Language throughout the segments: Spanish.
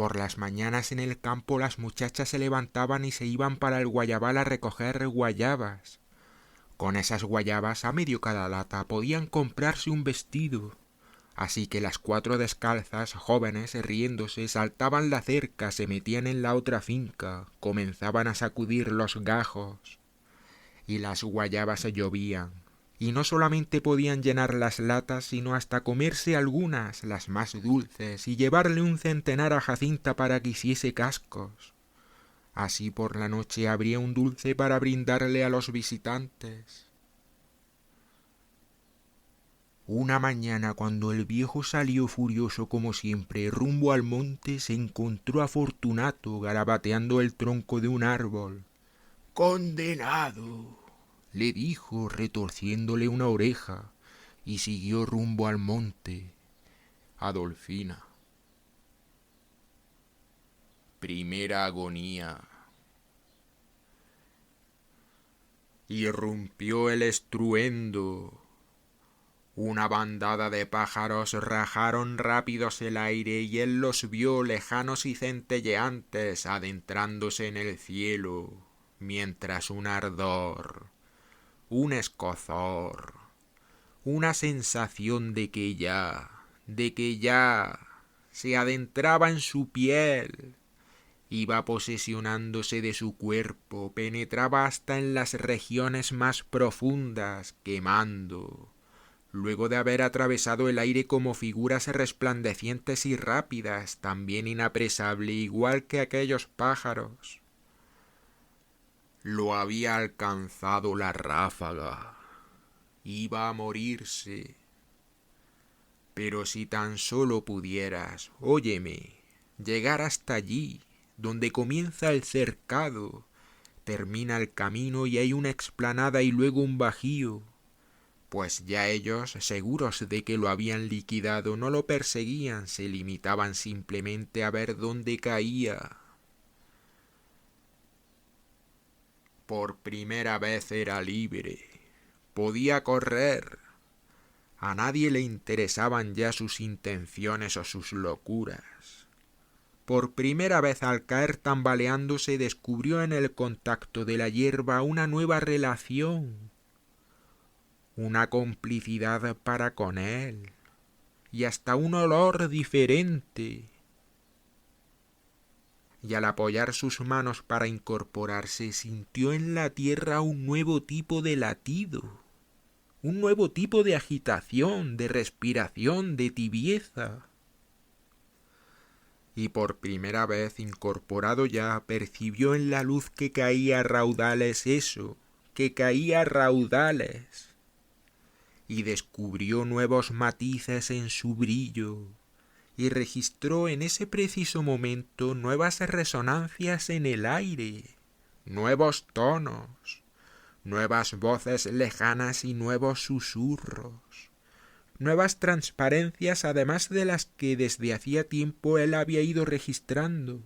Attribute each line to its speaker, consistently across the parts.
Speaker 1: por las mañanas en el campo las muchachas se levantaban y se iban para el guayabal a recoger guayabas. Con esas guayabas, a medio cada lata, podían comprarse un vestido. Así que las 4 descalzas, jóvenes, riéndose, saltaban la cerca, se metían en la otra finca, comenzaban a sacudir los gajos. Y las guayabas llovían. Y no solamente podían llenar las latas, sino hasta comerse algunas, las más dulces, y llevarle un centenar a Jacinta para que hiciese cascos. Así por la noche habría un dulce para brindarle a los visitantes. Una mañana, cuando el viejo salió furioso como siempre rumbo al monte, se encontró a Fortunato garabateando el tronco de un árbol. «¡Condenado!», le dijo, retorciéndole una oreja, y siguió rumbo al monte. Adolfina. Primera agonía. Irrumpió el estruendo. Una bandada de pájaros rajaron rápidos el aire y él los vio lejanos y centelleantes adentrándose en el cielo, mientras un ardor, un escozor, una sensación de que ya se adentraba en su piel, iba posesionándose de su cuerpo, penetraba hasta en las regiones más profundas, quemando. Luego de haber atravesado el aire como figuras resplandecientes y rápidas, también inapresable igual que aquellos pájaros. Lo había alcanzado la ráfaga. Iba a morirse. Pero si tan solo pudieras, óyeme, llegar hasta allí, donde comienza el cercado, termina el camino y hay una explanada y luego un bajío. Pues ya ellos, seguros de que lo habían liquidado, no lo perseguían, se limitaban simplemente a ver dónde caía. Por primera vez era libre, podía correr. A nadie le interesaban ya sus intenciones o sus locuras. Por primera vez al caer tambaleándose descubrió en el contacto de la hierba una nueva relación. Una complicidad para con él, y hasta un olor diferente. Y al apoyar sus manos para incorporarse, sintió en la tierra un nuevo tipo de latido, un nuevo tipo de agitación, de respiración, de tibieza. Y por primera vez, incorporado ya, percibió en la luz que caía a raudales eso, que caía a raudales. Y descubrió nuevos matices en su brillo, y registró en ese preciso momento nuevas resonancias en el aire, nuevos tonos, nuevas voces lejanas y nuevos susurros, nuevas transparencias además de las que desde hacía tiempo él había ido registrando.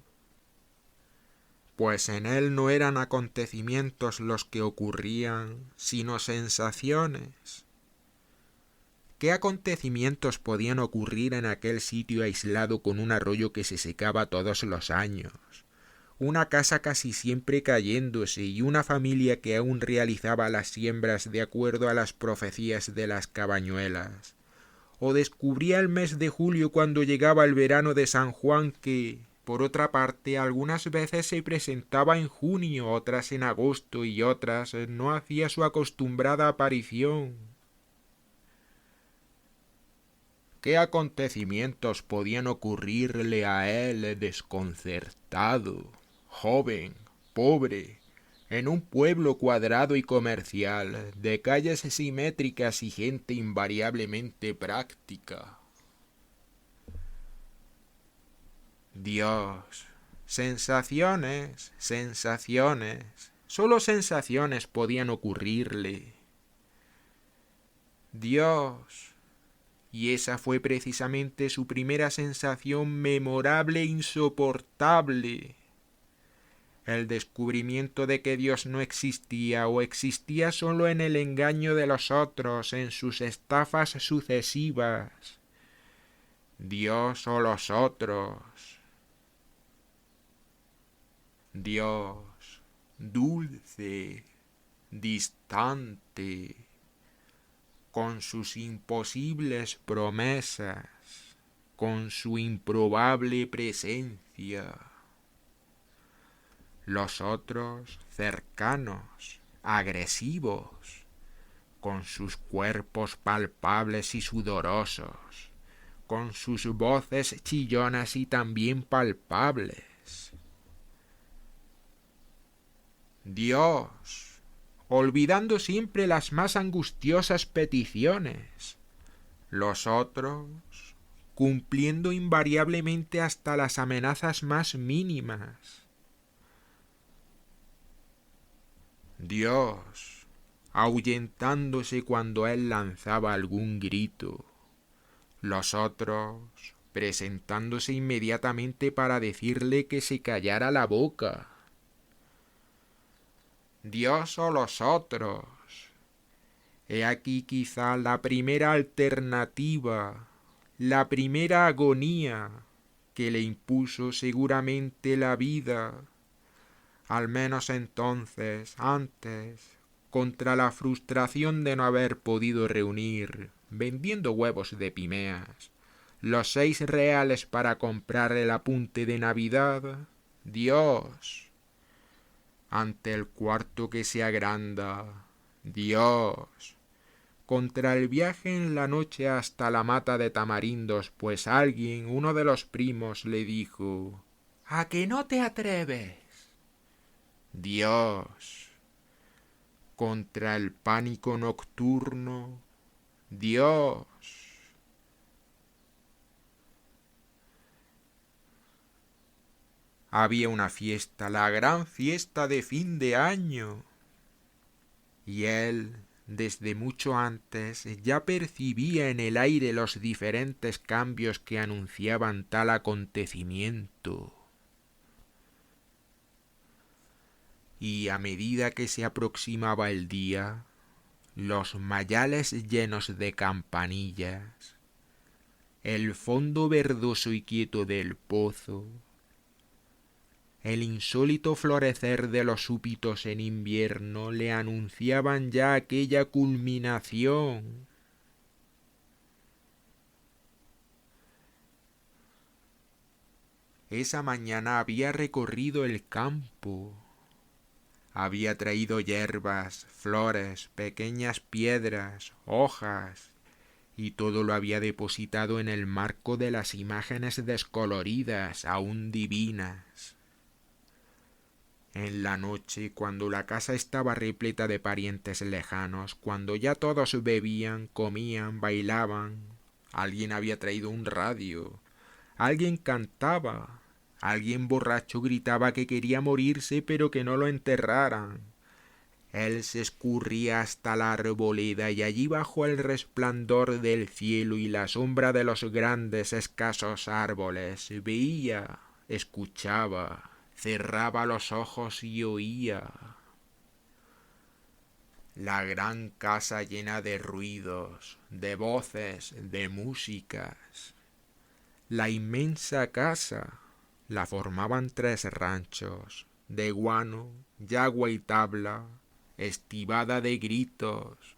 Speaker 1: Pues en él no eran acontecimientos los que ocurrían, sino sensaciones. ¿Qué acontecimientos podían ocurrir en aquel sitio aislado con un arroyo que se secaba todos los años, una casa casi siempre cayéndose y una familia que aún realizaba las siembras de acuerdo a las profecías de las cabañuelas? ¿O descubría el mes de julio cuando llegaba el verano de San Juan que, por otra parte, algunas veces se presentaba en junio, otras en agosto y otras no hacía su acostumbrada aparición? ¿Qué acontecimientos podían ocurrirle a él desconcertado, joven, pobre, en un pueblo cuadrado y comercial, de calles simétricas y gente invariablemente práctica? Dios, sensaciones, solo sensaciones podían ocurrirle. Dios. Y esa fue precisamente su primera sensación memorable e insoportable. El descubrimiento de que Dios no existía o existía solo en el engaño de los otros, en sus estafas sucesivas. Dios o los otros. Dios, dulce, distante, con sus imposibles promesas, con su improbable presencia. Los otros cercanos, agresivos, con sus cuerpos palpables y sudorosos, con sus voces chillonas y también palpables. Dios, olvidando siempre las más angustiosas peticiones. Los otros, cumpliendo invariablemente hasta las amenazas más mínimas. Dios, ahuyentándose cuando él lanzaba algún grito. Los otros, presentándose inmediatamente para decirle que se callara la boca. Dios o los otros. He aquí quizá la primera alternativa, la primera agonía que le impuso seguramente la vida, al menos entonces, antes, contra la frustración de no haber podido reunir, vendiendo huevos de pimeas, los 6 reales para comprar el apunte de Navidad. Dios, ante el cuarto que se agranda. Dios, contra el viaje en la noche hasta la mata de tamarindos, pues alguien, uno de los primos, le dijo: ¿A que no te atreves? Dios, contra el pánico nocturno. Dios. Había una fiesta, la gran fiesta de fin de año. Y él, desde mucho antes, ya percibía en el aire los diferentes cambios que anunciaban tal acontecimiento. Y a medida que se aproximaba el día, los mayales llenos de campanillas, el fondo verdoso y quieto del pozo, el insólito florecer de los súpitos en invierno le anunciaban ya aquella culminación. Esa mañana había recorrido el campo. Había traído hierbas, flores, pequeñas piedras, hojas, y todo lo había depositado en el marco de las imágenes descoloridas, aún divinas. En la noche, cuando la casa estaba repleta de parientes lejanos, cuando ya todos bebían, comían, bailaban, alguien había traído un radio, alguien cantaba, alguien borracho gritaba que quería morirse pero que no lo enterraran. Él se escurría hasta la arboleda y allí bajo el resplandor del cielo y la sombra de los grandes escasos árboles veía, escuchaba, cerraba los ojos y oía. La gran casa llena de ruidos, de voces, de músicas. La inmensa casa la formaban 3 ranchos, de guano, yagua y tabla, estibada de gritos,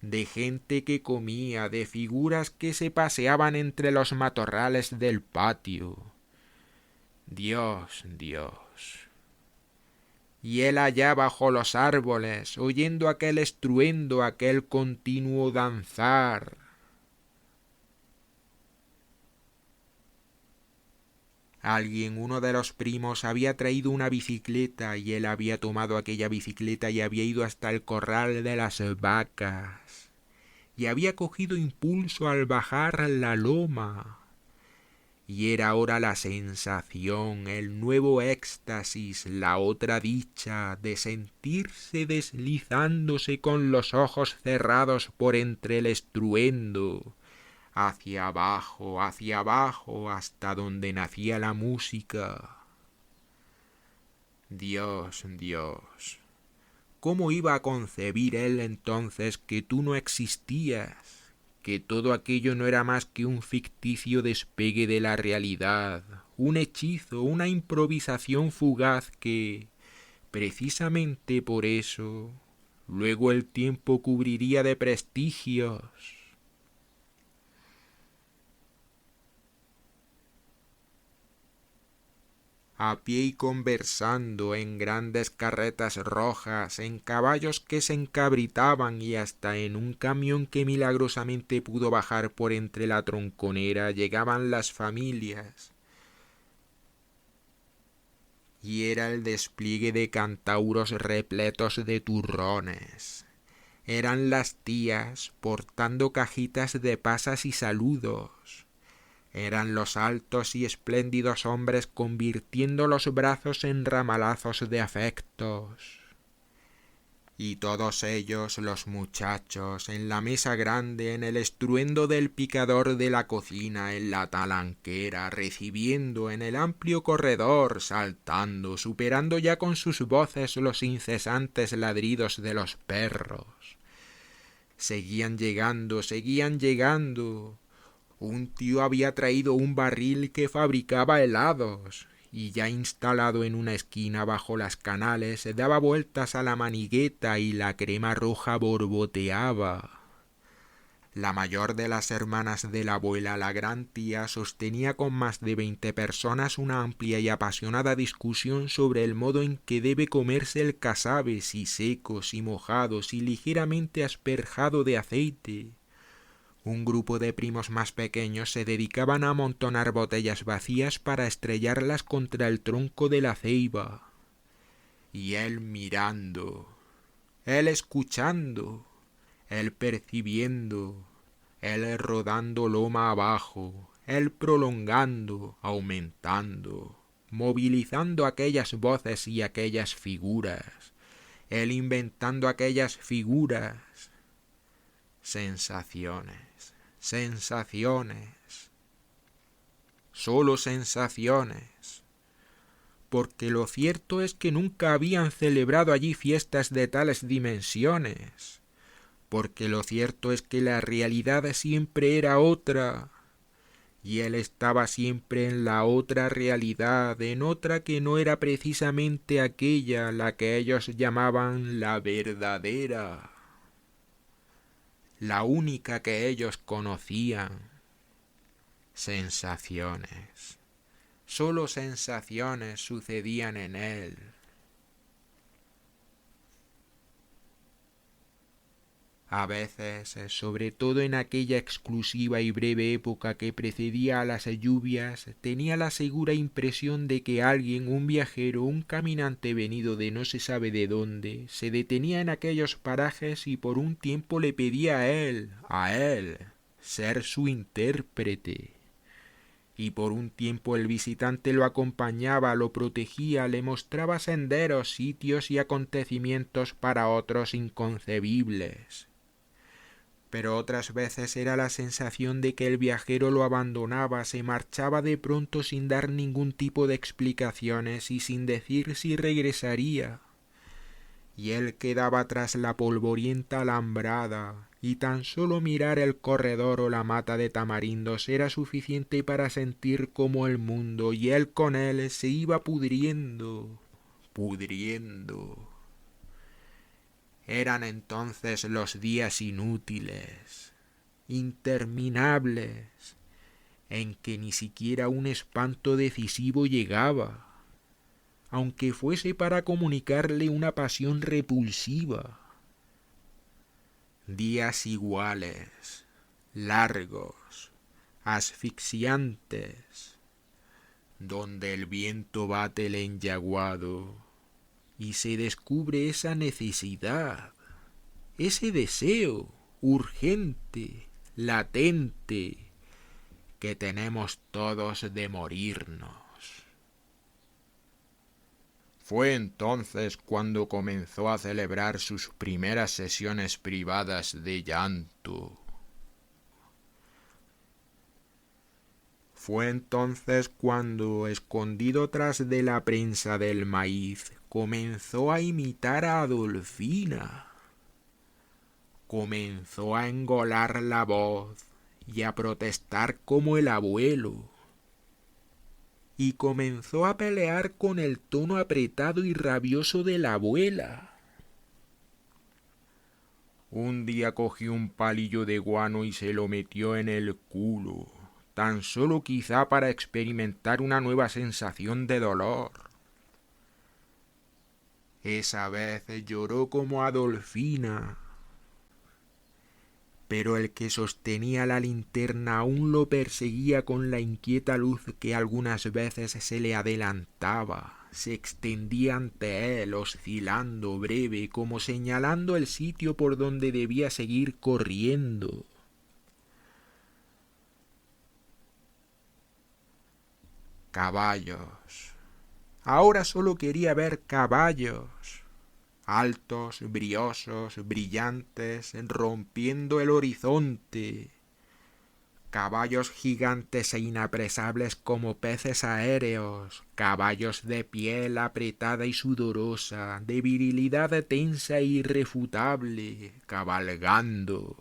Speaker 1: de gente que comía, de figuras que se paseaban entre los matorrales del patio. Dios, Dios. Y él allá bajo los árboles, oyendo aquel estruendo, aquel continuo danzar. Alguien, uno de los primos, había traído una bicicleta y él había tomado aquella bicicleta y había ido hasta el corral de las vacas. Y había cogido impulso al bajar la loma. Y era ahora la sensación, el nuevo éxtasis, la otra dicha de sentirse deslizándose con los ojos cerrados por entre el estruendo, hacia abajo, hasta donde nacía la música. Dios, Dios, ¿cómo iba a concebir él entonces que tú no existías? Que todo aquello no era más que un ficticio despegue de la realidad, un hechizo, una improvisación fugaz que, precisamente por eso, luego el tiempo cubriría de prestigios. A pie y conversando en grandes carretas rojas, en caballos que se encabritaban y hasta en un camión que milagrosamente pudo bajar por entre la tronconera llegaban las familias. Y era el despliegue de cantauros repletos de turrones. Eran las tías portando cajitas de pasas y saludos. Eran los altos y espléndidos hombres convirtiendo los brazos en ramalazos de afectos. Y todos ellos, los muchachos, en la mesa grande, en el estruendo del picador de la cocina, en la talanquera, recibiendo en el amplio corredor, saltando, superando ya con sus voces los incesantes ladridos de los perros. Seguían llegando, seguían llegando. Un tío había traído un barril que fabricaba helados, y ya instalado en una esquina bajo las canales daba vueltas a la manigueta y la crema roja borboteaba. La mayor de las hermanas de la abuela, la gran tía, sostenía con más de 20 personas una amplia y apasionada discusión sobre el modo en que debe comerse el casabe, si seco, si mojado, si ligeramente asperjado de aceite. Un grupo de primos más pequeños se dedicaban a amontonar botellas vacías para estrellarlas contra el tronco de la ceiba. Y él mirando, él escuchando, él percibiendo, él rodando loma abajo, él prolongando, aumentando, movilizando aquellas voces y aquellas figuras, él inventando aquellas figuras. Sensaciones, sensaciones, solo sensaciones, porque lo cierto es que nunca habían celebrado allí fiestas de tales dimensiones, porque lo cierto es que la realidad siempre era otra, y él estaba siempre en la otra realidad, en otra que no era precisamente aquella, la que ellos llamaban la verdadera, la única que ellos conocían. Sensaciones, solo sensaciones sucedían en él. A veces, sobre todo en aquella exclusiva y breve época que precedía a las lluvias, tenía la segura impresión de que alguien, un viajero, un caminante venido de no se sabe de dónde, se detenía en aquellos parajes y por un tiempo le pedía a él, ser su intérprete. Y por un tiempo el visitante lo acompañaba, lo protegía, le mostraba senderos, sitios y acontecimientos para otros inconcebibles. Pero otras veces era la sensación de que el viajero lo abandonaba, se marchaba de pronto sin dar ningún tipo de explicaciones y sin decir si regresaría. Y él quedaba tras la polvorienta alambrada, y tan solo mirar el corredor o la mata de tamarindos era suficiente para sentir cómo el mundo y él con él se iba pudriendo, pudriendo. Eran entonces los días inútiles, interminables, en que ni siquiera un espanto decisivo llegaba, aunque fuese para comunicarle una pasión repulsiva. Días iguales, largos, asfixiantes, donde el viento bate el enyaguado y se descubre esa necesidad, ese deseo urgente, latente, que tenemos todos de morirnos. Fue entonces cuando comenzó a celebrar sus primeras sesiones privadas de llanto. Fue entonces cuando, escondido tras de la prensa del maíz, comenzó a imitar a Adolfina. Comenzó a engolar la voz y a protestar como el abuelo. y comenzó a pelear con el tono apretado y rabioso de la abuela. Un día cogió un palillo de guano y se lo metió en el culo, tan solo quizá para experimentar una nueva sensación de dolor. Esa vez lloró como Adolfina, pero el que sostenía la linterna aún lo perseguía con la inquieta luz que algunas veces se le adelantaba, se extendía ante él, oscilando breve, como señalando el sitio por donde debía seguir corriendo. Caballos. Ahora solo quería ver caballos. Altos, briosos, brillantes, rompiendo el horizonte. Caballos gigantes e inapresables como peces aéreos, caballos de piel apretada y sudorosa, de virilidad tensa e irrefutable, cabalgando.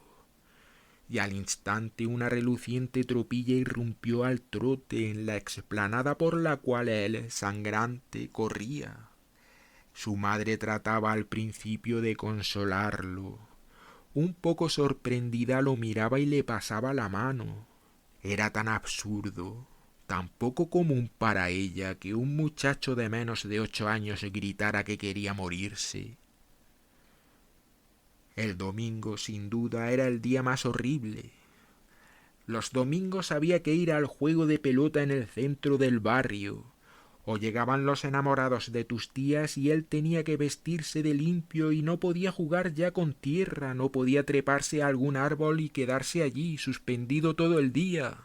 Speaker 1: Y al instante una reluciente tropilla irrumpió al trote en la explanada por la cual él, sangrante, corría. Su madre trataba al principio de consolarlo. Un poco sorprendida lo miraba y le pasaba la mano. Era tan absurdo, tan poco común para ella que un muchacho de menos de 8 años gritara que quería morirse. El domingo, sin duda, era el día más horrible. Los domingos había que ir al juego de pelota en el centro del barrio, o llegaban los enamorados de tus tías y él tenía que vestirse de limpio y no podía jugar ya con tierra, no podía treparse a algún árbol y quedarse allí, suspendido todo el día.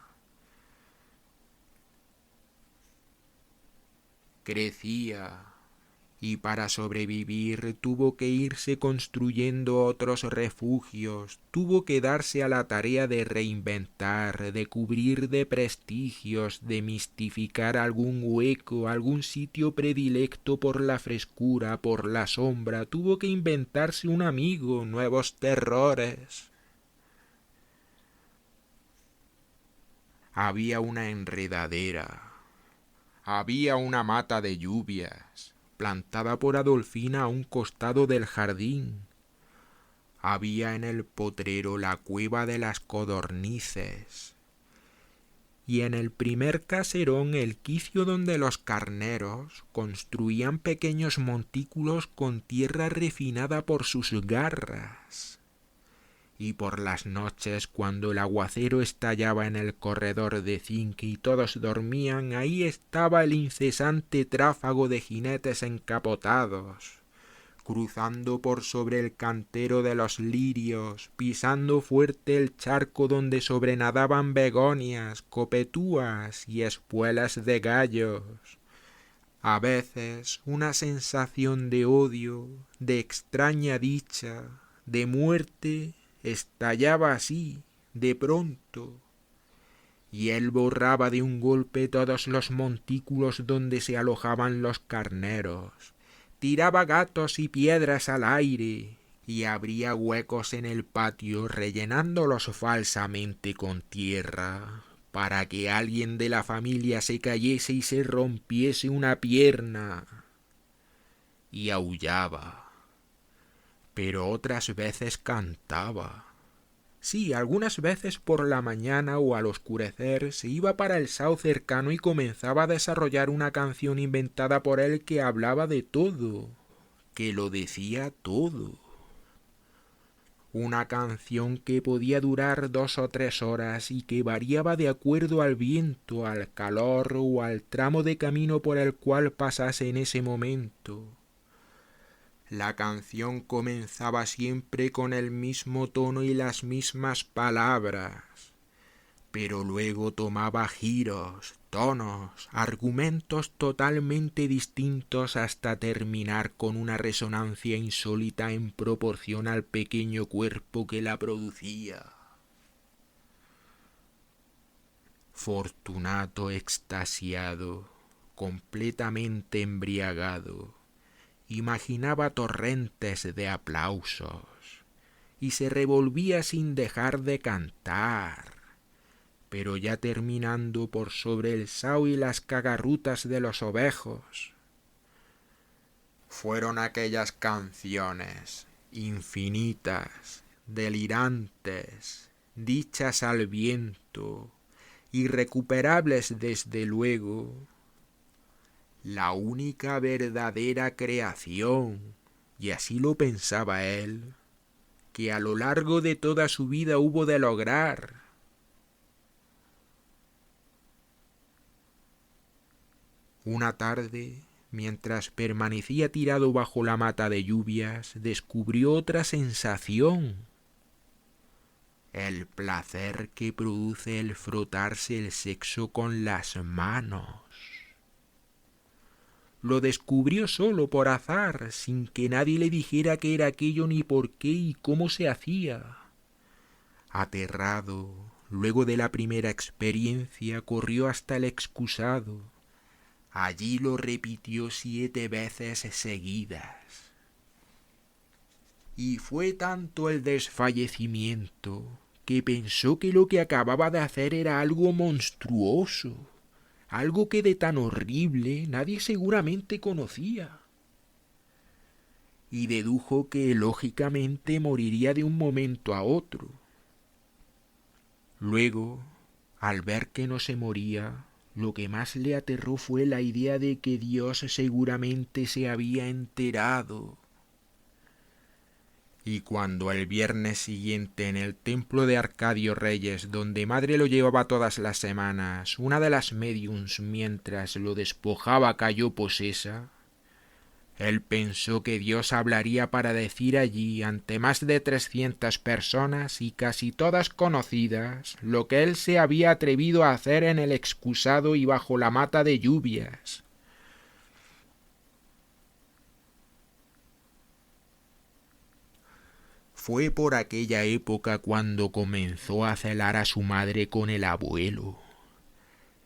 Speaker 1: Crecía, y para sobrevivir tuvo que irse construyendo otros refugios, tuvo que darse a la tarea de reinventar, de cubrir de prestigios, de mistificar algún hueco, algún sitio predilecto por la frescura, por la sombra, tuvo que inventarse un amigo, nuevos terrores. Había una enredadera, había una mata de lluvias, plantada por Adolfina a un costado del jardín. Había en el potrero la cueva de las codornices, y en el primer caserón el quicio donde los carneros construían pequeños montículos con tierra refinada por sus garras. Y por las noches, cuando el aguacero estallaba en el corredor de zinc y todos dormían, ahí estaba el incesante tráfago de jinetes encapotados, cruzando por sobre el cantero de los lirios, pisando fuerte el charco donde sobrenadaban begonias, copetúas y espuelas de gallos. A veces una sensación de odio, de extraña dicha, de muerte, estallaba así, de pronto, y él borraba de un golpe todos los montículos donde se alojaban los carneros, tiraba gatos y piedras al aire, y abría huecos en el patio rellenándolos falsamente con tierra, para que alguien de la familia se cayese y se rompiese una pierna. Y aullaba, pero otras veces cantaba. Sí, algunas veces por la mañana o al oscurecer se iba para el sao cercano y comenzaba a desarrollar una canción inventada por él que hablaba de todo, que lo decía todo. Una canción que podía durar 2 o 3 horas y que variaba de acuerdo al viento, al calor o al tramo de camino por el cual pasase en ese momento. La canción comenzaba siempre con el mismo tono y las mismas palabras, pero luego tomaba giros, tonos, argumentos totalmente distintos hasta terminar con una resonancia insólita en proporción al pequeño cuerpo que la producía. Fortunato extasiado, completamente embriagado, imaginaba torrentes de aplausos y se revolvía sin dejar de cantar, pero ya terminando por sobre el sao y las cagarrutas de los ovejos. Fueron aquellas canciones infinitas, delirantes, dichas al viento, irrecuperables desde luego, la única verdadera creación, y así lo pensaba él, que a lo largo de toda su vida hubo de lograr. Una tarde, mientras permanecía tirado bajo la mata de lluvias, descubrió otra sensación. El placer que produce el frotarse el sexo con las manos. Lo descubrió solo por azar, sin que nadie le dijera qué era aquello ni por qué y cómo se hacía. Aterrado, luego de la primera experiencia, corrió hasta el excusado. Allí lo repitió 7 veces seguidas. Y fue tanto el desfallecimiento que pensó que lo que acababa de hacer era algo monstruoso, algo que de tan horrible nadie seguramente conocía. Y dedujo que lógicamente moriría de un momento a otro. Luego, al ver que no se moría, lo que más le aterró fue la idea de que Dios seguramente se había enterado. Y cuando el viernes siguiente en el templo de Arcadio Reyes, donde madre lo llevaba todas las semanas, una de las médiums mientras lo despojaba cayó posesa, él pensó que Dios hablaría para decir allí, ante más de 300 personas y casi todas conocidas, lo que él se había atrevido a hacer en el excusado y bajo la mata de lluvias. Fue por aquella época cuando comenzó a celar a su madre con el abuelo,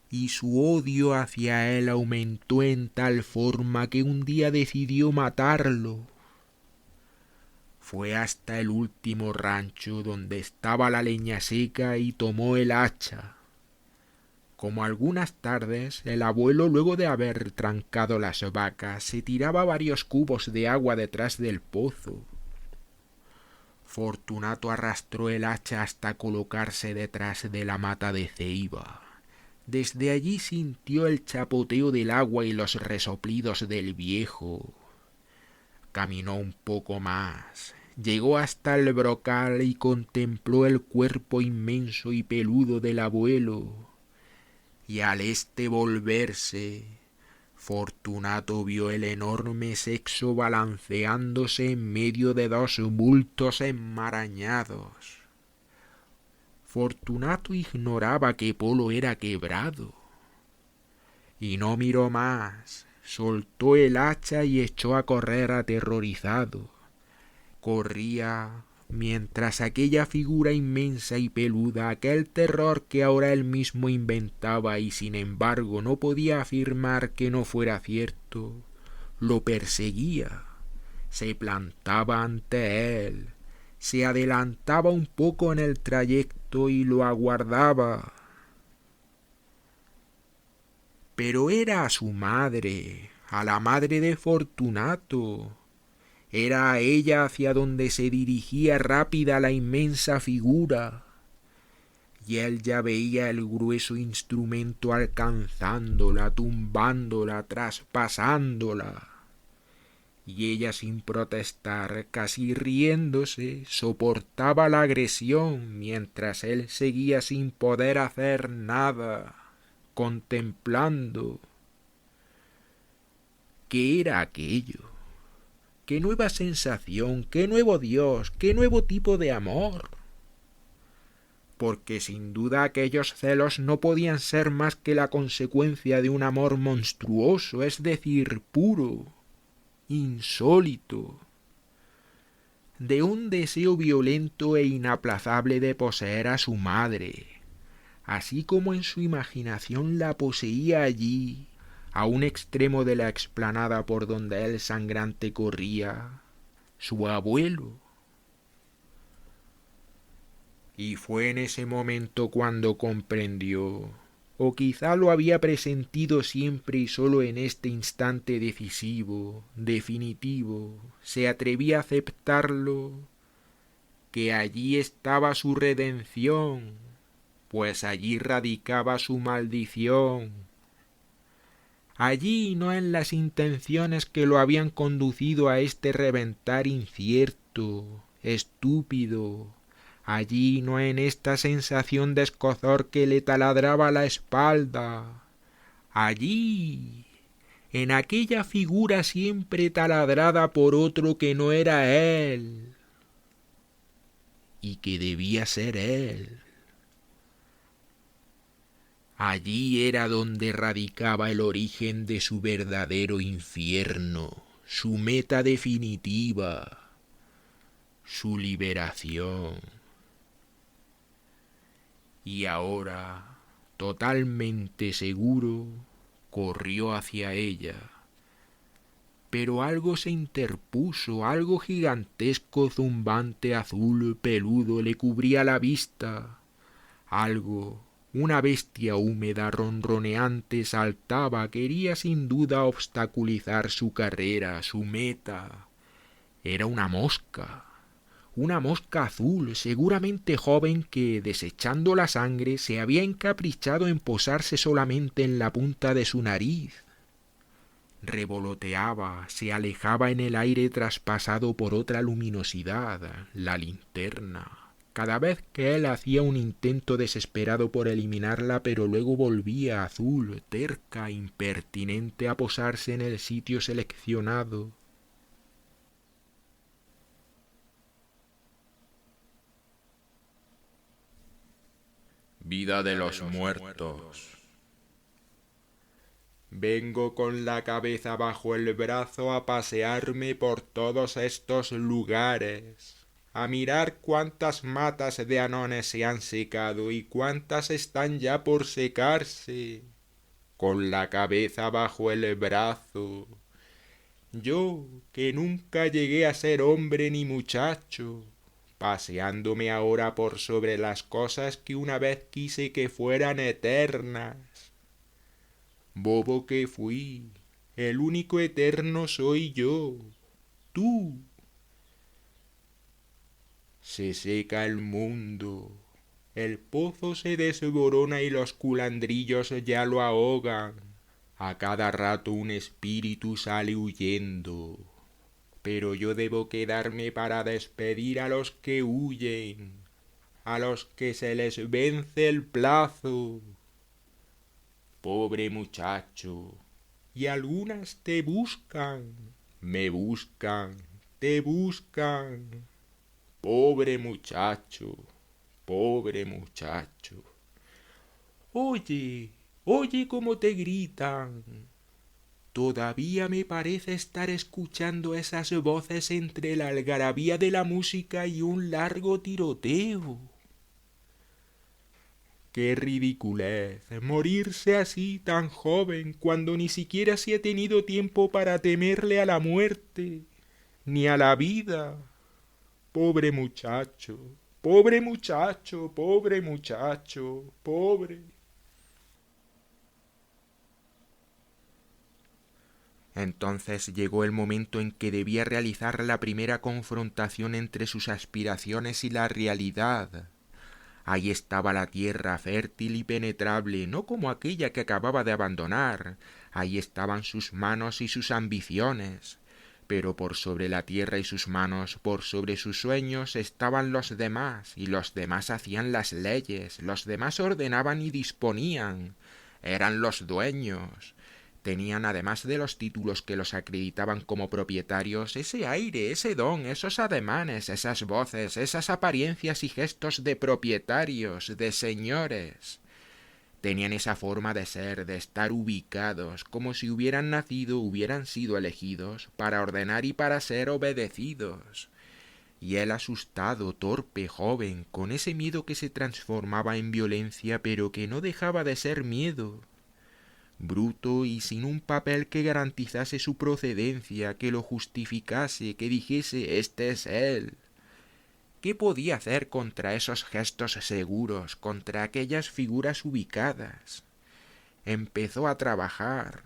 Speaker 1: y su odio hacia él aumentó en tal forma que un día decidió matarlo. Fue hasta el último rancho donde estaba la leña seca y tomó el hacha. Como algunas tardes, el abuelo, luego de haber trancado las vacas, se tiraba varios cubos de agua detrás del pozo. Fortunato arrastró el hacha hasta colocarse detrás de la mata de ceiba. Desde allí sintió el chapoteo del agua y los resoplidos del viejo. Caminó un poco más, llegó hasta el brocal y contempló el cuerpo inmenso y peludo del abuelo. Y al volverse, Fortunato vio el enorme sexo balanceándose en medio de 2 bultos enmarañados. Fortunato ignoraba que Polo era quebrado. Y no miró más, soltó el hacha y echó a correr aterrorizado. Corría mientras aquella figura inmensa y peluda, aquel terror que ahora él mismo inventaba y sin embargo no podía afirmar que no fuera cierto, lo perseguía, se plantaba ante él, se adelantaba un poco en el trayecto y lo aguardaba. Pero era a su madre, a la madre de Fortunato. Era a ella hacia donde se dirigía rápida la inmensa figura. Y él ya veía el grueso instrumento alcanzándola, tumbándola, traspasándola. Y ella, sin protestar, casi riéndose, soportaba la agresión mientras él seguía sin poder hacer nada, contemplando. ¿Qué era aquello? ¿Qué nueva sensación? ¿Qué nuevo Dios? ¿Qué nuevo tipo de amor? Porque sin duda aquellos celos no podían ser más que la consecuencia de un amor monstruoso, es decir, puro, insólito, de un deseo violento e inaplazable de poseer a su madre, así como en su imaginación la poseía allí, a un extremo de la explanada por donde el sangrante corría, su abuelo. Y fue en ese momento cuando comprendió, o quizá lo había presentido siempre y solo en este instante decisivo, definitivo, se atrevía a aceptarlo, que allí estaba su redención, pues allí radicaba su maldición. Allí, no en las intenciones que lo habían conducido a este reventar incierto, estúpido. Allí, no en esta sensación de escozor que le taladraba la espalda. Allí, en aquella figura siempre taladrada por otro que no era él y que debía ser él. Allí era donde radicaba el origen de su verdadero infierno, su meta definitiva, su liberación. Y ahora, totalmente seguro, corrió hacia ella. Pero algo se interpuso, algo gigantesco, zumbante, azul, peludo, le cubría la vista. Algo, una bestia húmeda, ronroneante, saltaba, quería sin duda obstaculizar su carrera, su meta. Era una mosca azul, seguramente joven, que, desechando la sangre, se había encaprichado en posarse solamente en la punta de su nariz. Revoloteaba, se alejaba en el aire traspasado por otra luminosidad, la linterna. Cada vez que él hacía un intento desesperado por eliminarla, pero luego volvía azul, terca, impertinente, a posarse en el sitio seleccionado. Vida de los muertos. Vengo con la cabeza bajo el brazo a pasearme por todos estos lugares, a mirar cuántas matas de anones se han secado y cuántas están ya por secarse. Con la cabeza bajo el brazo. Yo, que nunca llegué a ser hombre ni muchacho, paseándome ahora por sobre las cosas que una vez quise que fueran eternas. Bobo que fui, el único eterno soy yo, tú. Se seca el mundo, el pozo se desborona y los culandrillos ya lo ahogan. A cada rato un espíritu sale huyendo, pero yo debo quedarme para despedir a los que huyen, a los que se les vence el plazo. Pobre muchacho, y algunas te buscan, me buscan, te buscan. Pobre muchacho, pobre muchacho. Oye, oye cómo te gritan. Todavía me parece estar escuchando esas voces entre la algarabía de la música y un largo tiroteo. ¡Qué ridiculez! Morirse así tan joven, cuando ni siquiera se ha tenido tiempo para temerle a la muerte, ni a la vida. Pobre muchacho, pobre muchacho, pobre muchacho, pobre. Entonces llegó el momento en que debía realizar la primera confrontación entre sus aspiraciones y la realidad. Ahí estaba la tierra fértil y penetrable, no como aquella que acababa de abandonar. Ahí estaban sus manos y sus ambiciones. Pero por sobre la tierra y sus manos, por sobre sus sueños, estaban los demás, y los demás hacían las leyes, los demás ordenaban y disponían. Eran los dueños. Tenían, además de los títulos que los acreditaban como propietarios, ese aire, ese don, esos ademanes, esas voces, esas apariencias y gestos de propietarios, de señores. Tenían esa forma de ser, de estar ubicados, como si hubieran nacido, hubieran sido elegidos, para ordenar y para ser obedecidos. Y él asustado, torpe, joven, con ese miedo que se transformaba en violencia, pero que no dejaba de ser miedo. Bruto y sin un papel que garantizase su procedencia, que lo justificase, que dijese este es él. ¿Qué podía hacer contra esos gestos seguros, contra aquellas figuras ubicadas? Empezó a trabajar.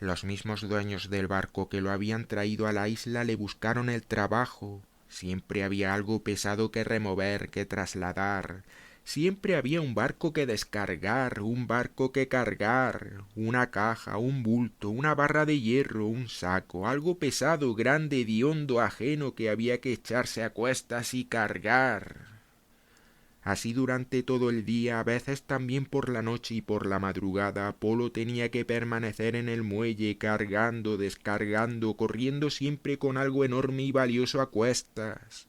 Speaker 1: Los mismos dueños del barco que lo habían traído a la isla le buscaron el trabajo. Siempre había algo pesado que remover, que trasladar. Siempre había un barco que descargar, un barco que cargar, una caja, un bulto, una barra de hierro, un saco, algo pesado, grande, hediondo, ajeno que había que echarse a cuestas y cargar. Así durante todo el día, a veces también por la noche y por la madrugada, Polo tenía que permanecer en el muelle cargando, descargando, corriendo siempre con algo enorme y valioso a cuestas.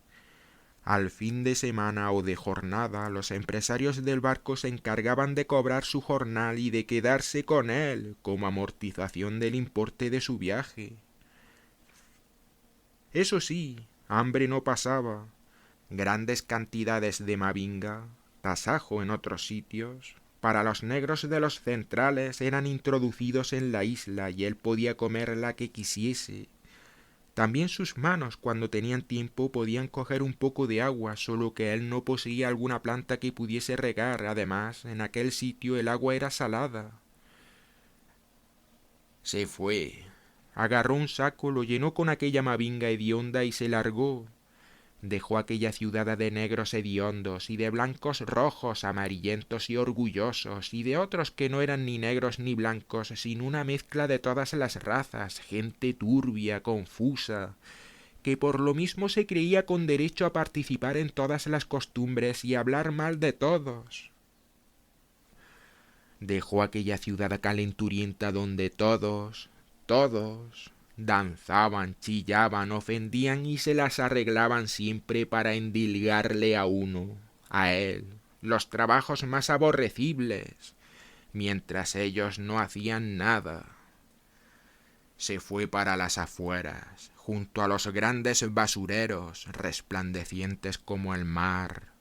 Speaker 1: Al fin de semana o de jornada, los empresarios del barco se encargaban de cobrar su jornal y de quedarse con él como amortización del importe de su viaje. Eso sí, hambre no pasaba. Grandes cantidades de mavinga, tasajo en otros sitios, para los negros de los centrales eran introducidos en la isla y él podía comer la que quisiese. También sus manos, cuando tenían tiempo, podían coger un poco de agua, solo que él no poseía alguna planta que pudiese regar. Además, en aquel sitio el agua era salada. Se fue. Agarró un saco, lo llenó con aquella mavinga hedionda y se largó. Dejó aquella ciudad de negros hediondos y de blancos rojos, amarillentos y orgullosos, y de otros que no eran ni negros ni blancos, sino una mezcla de todas las razas, gente turbia, confusa, que por lo mismo se creía con derecho a participar en todas las costumbres y hablar mal de todos. Dejó aquella ciudad calenturienta donde todos, danzaban, chillaban, ofendían y se las arreglaban siempre para endilgarle a uno, a él, los trabajos más aborrecibles, mientras ellos no hacían nada. Se fue para las afueras, junto a los grandes basureros, resplandecientes como el mar,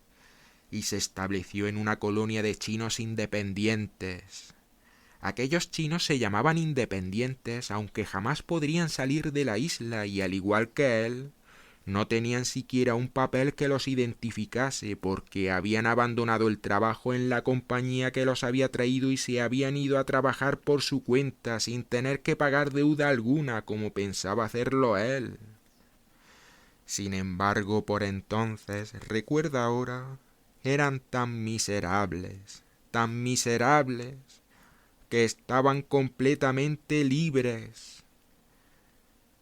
Speaker 1: y se estableció en una colonia de chinos independientes. Aquellos chinos se llamaban independientes, aunque jamás podrían salir de la isla y, al igual que él, no tenían siquiera un papel que los identificase, porque habían abandonado el trabajo en la compañía que los había traído y se habían ido a trabajar por su cuenta sin tener que pagar deuda alguna como pensaba hacerlo él. Sin embargo, por entonces, recuerda ahora, eran tan miserables, que estaban completamente libres,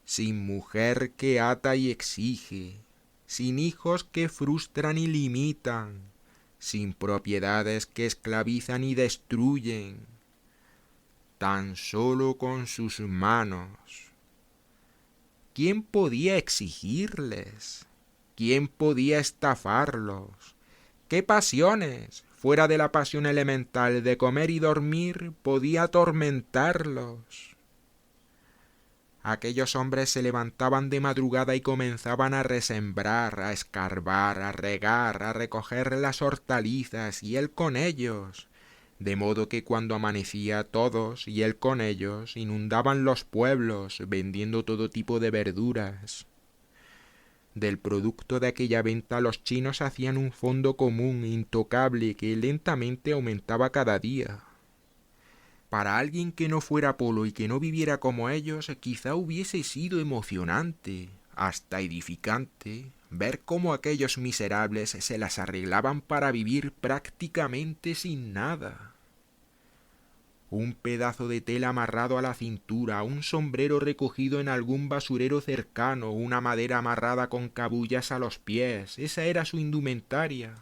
Speaker 1: sin mujer que ata y exige, sin hijos que frustran y limitan, sin propiedades que esclavizan y destruyen, tan solo con sus manos. ¿Quién podía exigirles? ¿Quién podía estafarlos? ¿Qué pasiones, fuera de la pasión elemental de comer y dormir, podía atormentarlos? Aquellos hombres se levantaban de madrugada y comenzaban a resembrar, a escarbar, a regar, a recoger las hortalizas, y él con ellos, de modo que cuando amanecía todos, y él con ellos, inundaban los pueblos, vendiendo todo tipo de verduras. Del producto de aquella venta los chinos hacían un fondo común, intocable, que lentamente aumentaba cada día. Para alguien que no fuera Polo y que no viviera como ellos, quizá hubiese sido emocionante, hasta edificante, ver cómo aquellos miserables se las arreglaban para vivir prácticamente sin nada. Un pedazo de tela amarrado a la cintura, un sombrero recogido en algún basurero cercano, una madera amarrada con cabullas a los pies, esa era su indumentaria.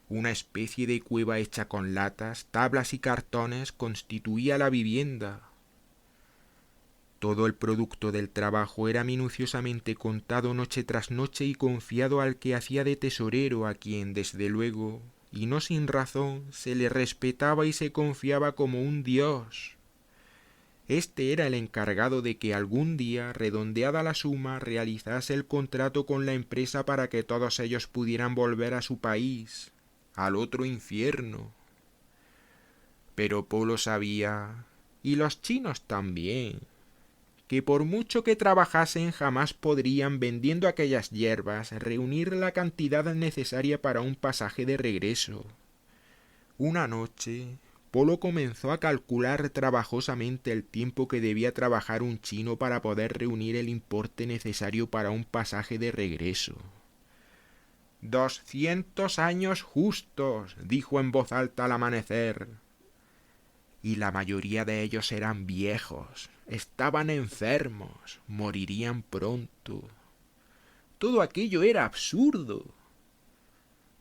Speaker 1: Una especie de cueva hecha con latas, tablas y cartones constituía la vivienda. Todo el producto del trabajo era minuciosamente contado noche tras noche y confiado al que hacía de tesorero, a quien, desde luego, y no sin razón, se le respetaba y se confiaba como un dios. Este era el encargado de que algún día, redondeada la suma, realizase el contrato con la empresa para que todos ellos pudieran volver a su país, al otro infierno. Pero Polo sabía, y los chinos también, que por mucho que trabajasen jamás podrían, vendiendo aquellas hierbas, reunir la cantidad necesaria para un pasaje de regreso. Una noche, Polo comenzó a calcular trabajosamente el tiempo que debía trabajar un chino para poder reunir el importe necesario para un pasaje de regreso. 200 años justos, dijo en voz alta al amanecer. Y la mayoría de ellos eran viejos, estaban enfermos, morirían pronto. Todo aquello era absurdo.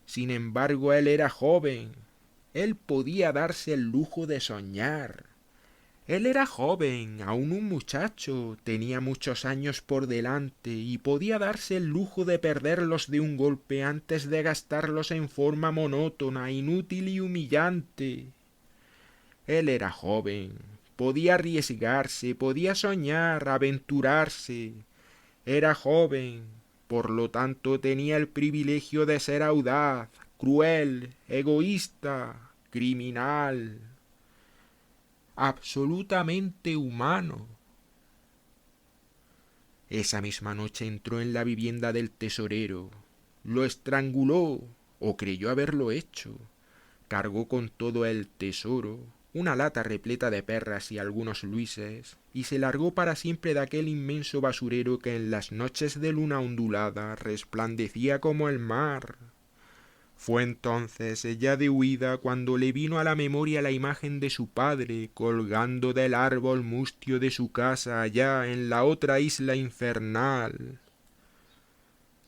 Speaker 1: Sin embargo, él era joven. Él podía darse el lujo de soñar. Él era joven, aún un muchacho, tenía muchos años por delante y podía darse el lujo de perderlos de un golpe antes de gastarlos en forma monótona, inútil y humillante. Él era joven, podía arriesgarse, podía soñar, aventurarse. Era joven, por lo tanto tenía el privilegio de ser audaz, cruel, egoísta, criminal, absolutamente humano. Esa misma noche entró en la vivienda del tesorero, lo estranguló, o creyó haberlo hecho, cargó con todo el tesoro, una lata repleta de perras y algunos luises, y se largó para siempre de aquel inmenso basurero que en las noches de luna ondulada resplandecía como el mar. Fue entonces ya de huida cuando le vino a la memoria la imagen de su padre colgando del árbol mustio de su casa allá en la otra isla infernal.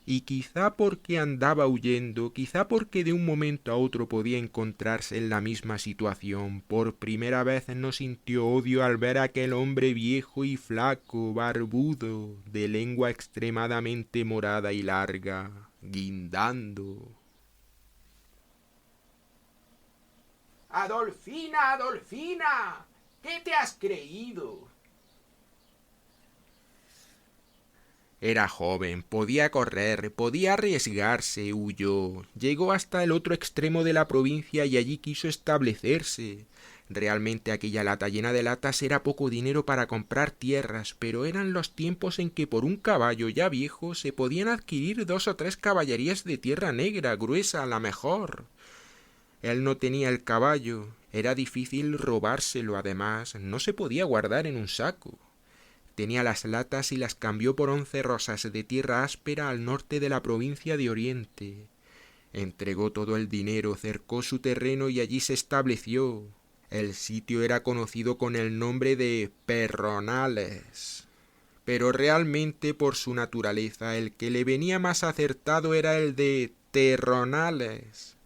Speaker 1: Y quizá porque andaba huyendo, quizá porque de un momento a otro podía encontrarse en la misma situación, por primera vez no sintió odio al ver a aquel hombre viejo y flaco, barbudo, de lengua extremadamente morada y larga, guindando. Adolfina, Adolfina, ¿qué te has creído? Era joven, podía correr, podía arriesgarse, huyó, llegó hasta el otro extremo de la provincia y allí quiso establecerse. Realmente aquella lata llena de latas era poco dinero para comprar tierras, pero eran los tiempos en que por un caballo ya viejo se podían adquirir 2 o 3 caballerías de tierra negra, gruesa, a la mejor. Él no tenía el caballo, era difícil robárselo, además, no se podía guardar en un saco. Tenía las latas y las cambió por 11 rosas de tierra áspera al norte de la provincia de Oriente. Entregó todo el dinero, cercó su terreno y allí se estableció. El sitio era conocido con el nombre de Perronales, pero realmente por su naturaleza el que le venía más acertado era el de Terronales.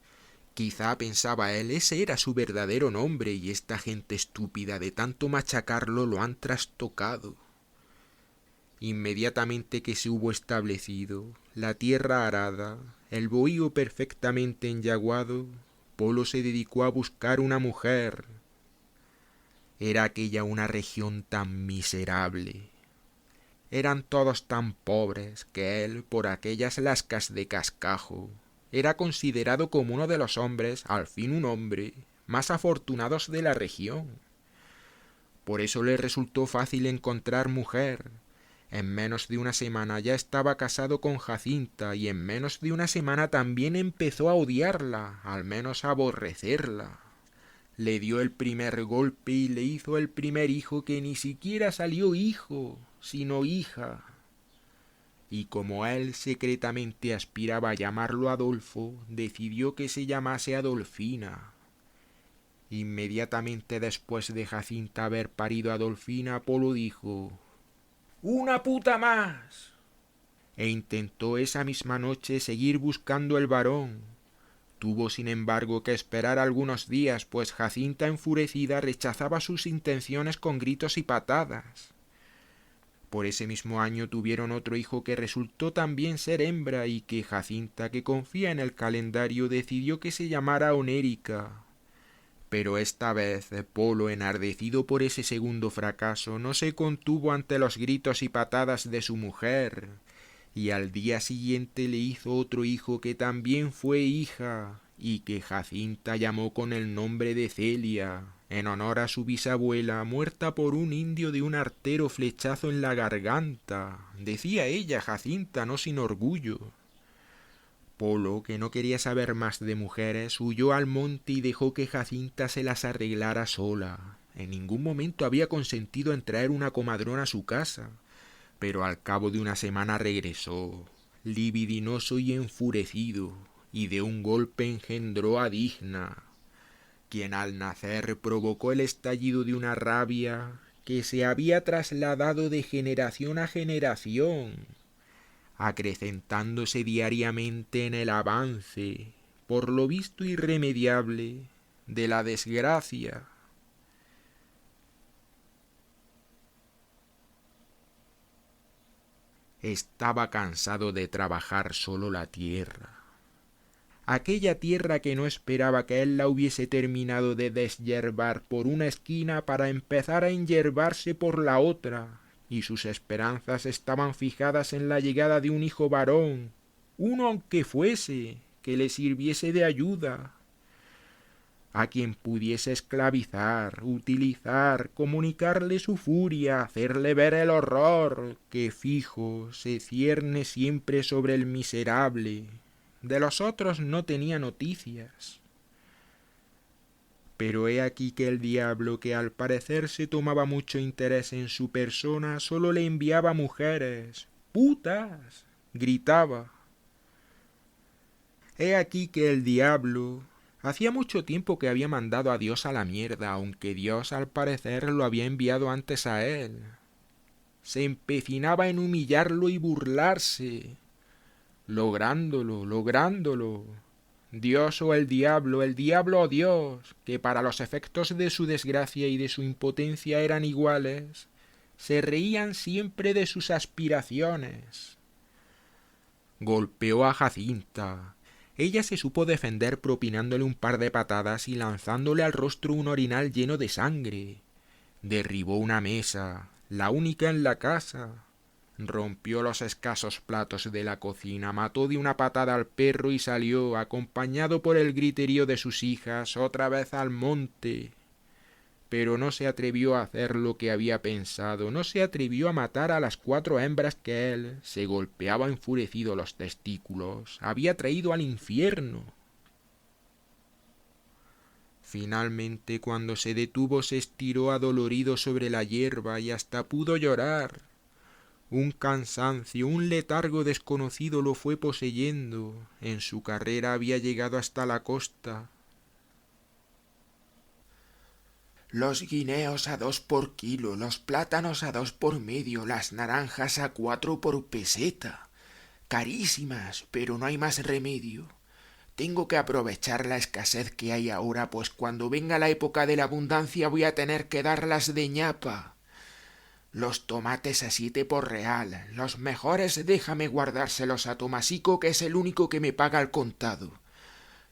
Speaker 1: Quizá, pensaba él, ese era su verdadero nombre y esta gente estúpida de tanto machacarlo lo han trastocado. Inmediatamente que se hubo establecido, la tierra arada, el bohío perfectamente enyaguado, Polo se dedicó a buscar una mujer. Era aquella una región tan miserable. Eran todos tan pobres que él, por aquellas lascas de cascajo, era considerado como uno de los hombres, al fin un hombre, más afortunados de la región. Por eso le resultó fácil encontrar mujer. En menos de una semana ya estaba casado con Jacinta y en menos de una semana también empezó a odiarla, al menos a aborrecerla. Le dio el primer golpe y le hizo el primer hijo que ni siquiera salió hijo, sino hija. Y como él secretamente aspiraba a llamarlo Adolfo, decidió que se llamase Adolfina. Inmediatamente después de Jacinta haber parido a Adolfina, Polo dijo: ¡una puta más! E intentó esa misma noche seguir buscando el varón. Tuvo sin embargo que esperar algunos días, pues Jacinta enfurecida rechazaba sus intenciones con gritos y patadas. Por ese mismo año tuvieron otro hijo que resultó también ser hembra y que Jacinta, que confía en el calendario, decidió que se llamara Onérica. Pero esta vez Polo, enardecido por ese segundo fracaso, no se contuvo ante los gritos y patadas de su mujer, y al día siguiente le hizo otro hijo que también fue hija, y que Jacinta llamó con el nombre de Celia. en honor a su bisabuela, muerta por un indio de un artero flechazo en la garganta, decía ella, Jacinta, no sin orgullo. Polo, que no quería saber más de mujeres, huyó al monte y dejó que Jacinta se las arreglara sola. En ningún momento había consentido en traer una comadrona a su casa, pero al cabo de una semana regresó, libidinoso y enfurecido, y de un golpe engendró a Digna, quien al nacer provocó el estallido de una rabia que se había trasladado de generación a generación, acrecentándose diariamente en el avance, por lo visto irremediable, de la desgracia. Estaba cansado de trabajar solo la tierra. Aquella tierra que no esperaba que él la hubiese terminado de deshiervar por una esquina para empezar a enhiervarse por la otra, y sus esperanzas estaban fijadas en la llegada de un hijo varón, uno aunque fuese, que le sirviese de ayuda, a quien pudiese esclavizar, utilizar, comunicarle su furia, hacerle ver el horror que fijo se cierne siempre sobre el miserable. De los otros no tenía noticias. Pero he aquí que el diablo, que al parecer se tomaba mucho interés en su persona, solo le enviaba mujeres. ¡Putas! Gritaba. He aquí que el diablo hacía mucho tiempo que había mandado a Dios a la mierda, aunque Dios al parecer lo había enviado antes a él. Se empecinaba en humillarlo y burlarse, lográndolo. Dios o el diablo o Dios, que para los efectos de su desgracia y de su impotencia eran iguales, se reían siempre de sus aspiraciones. Golpeó a Jacinta. Ella se supo defender propinándole un par de patadas y lanzándole al rostro un orinal lleno de sangre. Derribó una mesa, la única en la casa. Rompió los escasos platos de la cocina, mató de una patada al perro y salió, acompañado por el griterío de sus hijas, otra vez al monte. Pero no se atrevió a hacer lo que había pensado, no se atrevió a matar a las 4 hembras que él, se golpeaba enfurecido los testículos, había traído al infierno. Finalmente, cuando se detuvo, se estiró adolorido sobre la hierba y hasta pudo llorar. Un cansancio, un letargo desconocido lo fue poseyendo. En su carrera había llegado hasta la costa. Los guineos a 2 por kilo, los plátanos a 2 por medio, las naranjas a 4 por peseta. Carísimas, pero no hay más remedio. Tengo que aprovechar la escasez que hay ahora, pues cuando venga la época de la abundancia voy a tener que darlas de ñapa. Los tomates a 7 por real, los mejores déjame guardárselos a Tomasico, que es el único que me paga al contado.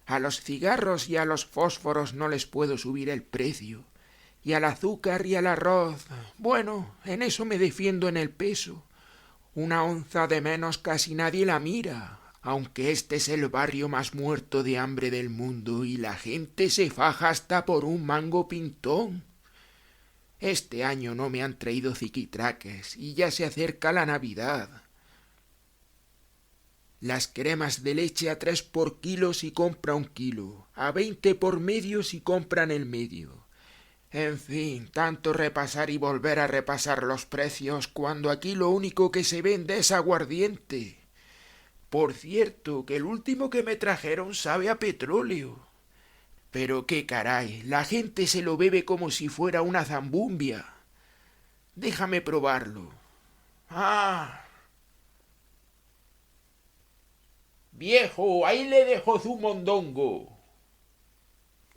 Speaker 1: A los cigarros y a los fósforos no les puedo subir el precio. Y al azúcar y al arroz, bueno, en eso me defiendo en el peso. 1 onza de menos casi nadie la mira, aunque este es el barrio más muerto de hambre del mundo y la gente se faja hasta por un mango pintón. Este año no me han traído ziquitraques y ya se acerca la Navidad. Las cremas de leche a 3 por kilo si compra 1 kilo, a 20 por medio si compran el medio. En fin, tanto repasar y volver a repasar los precios cuando aquí lo único que se vende es aguardiente. Por cierto, que el último que me trajeron sabe a petróleo. Pero qué caray, la gente se lo bebe como si fuera una zambumbia. Déjame probarlo. ¡Ah! Viejo, ahí le dejo su mondongo.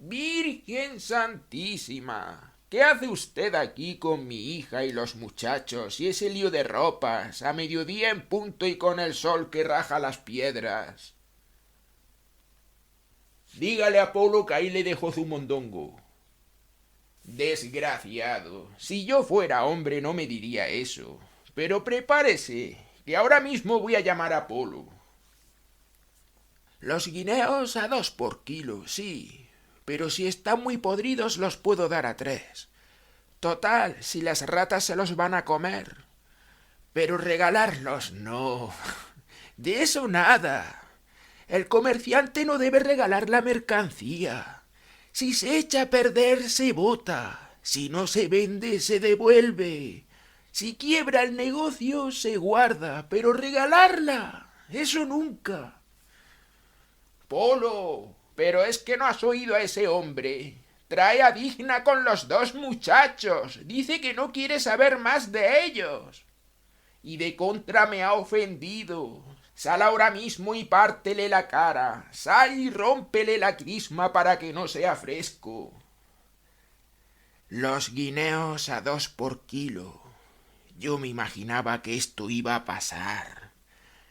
Speaker 1: Virgen Santísima, ¿qué hace usted aquí con mi hija y los muchachos y ese lío de ropas, a mediodía en punto y con el sol que raja las piedras? Dígale a Polo que ahí le dejo su mondongo. Desgraciado, si yo fuera hombre no me diría eso. Pero prepárese, que ahora mismo voy a llamar a Polo. Los guineos a 2 por kilo, sí,
Speaker 2: pero si están muy podridos los puedo dar a 3. Total, si las ratas se los van a comer. Pero regalarlos no. De eso nada. El comerciante no debe regalar la mercancía. Si se echa a perder, se bota. Si no se vende, se devuelve. Si quiebra el negocio, se guarda. Pero regalarla, eso nunca. Polo, pero es que no has oído a ese hombre. Trae a Digna con los 2 muchachos. Dice que no quiere saber más de ellos. Y de contra me ha ofendido. Sal ahora mismo y pártele la cara. Sal y rómpele la crisma para que no sea fresco. Los guineos a 2 por kilo. Yo me imaginaba que esto iba a pasar.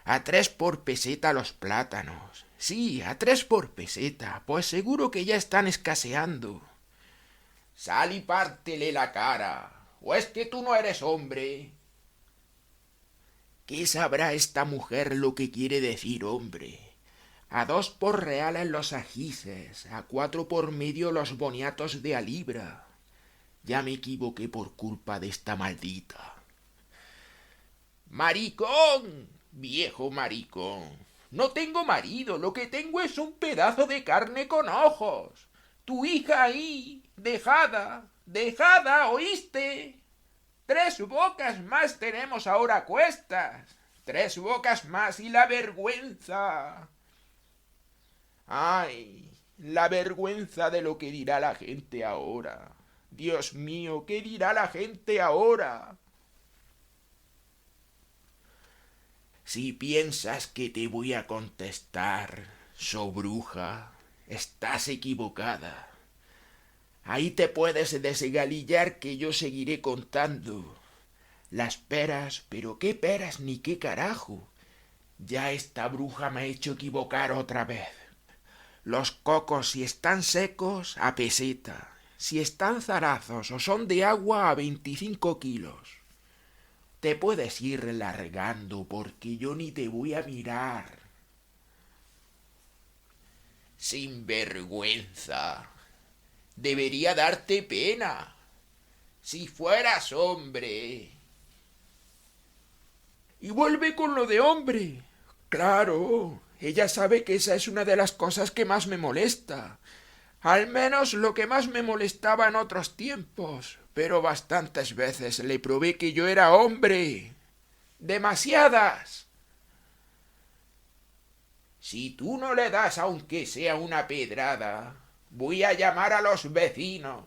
Speaker 2: A 3 por peseta los plátanos. Sí, a 3 por peseta. Pues seguro que ya están escaseando. Sal y pártele la cara. ¿O es que tú no eres hombre? ¿Qué sabrá esta mujer lo que quiere decir hombre? A 2 por reales los ajices, a 4 por medio los boniatos de a libra. Ya me equivoqué por culpa de esta maldita. ¡Maricón! Viejo maricón. No tengo marido, lo que tengo es un pedazo de carne con ojos. Tu hija ahí, dejada, ¿oíste? 3 bocas más tenemos ahora a cuestas. 3 bocas más y la vergüenza. Ay, la vergüenza de lo que dirá la gente ahora. Dios mío, ¿qué dirá la gente ahora? Si piensas que te voy a contestar, so bruja, estás equivocada. Ahí te puedes desgalillar que yo seguiré contando. Las peras, pero qué peras ni qué carajo. Ya esta bruja me ha hecho equivocar otra vez. Los cocos, si están secos, a peseta. Si están zarazos o son de agua, a 25 kilos. Te puedes ir largando porque yo ni te voy a mirar. Sinvergüenza. Debería darte pena. Si fueras hombre. Y vuelve con lo de hombre. Claro, ella sabe que esa es una de las cosas que más me molesta. Al menos lo que más me molestaba en otros tiempos. Pero bastantes veces le probé que yo era hombre. Demasiadas. Si tú no le das aunque sea una pedrada, voy a llamar a los vecinos.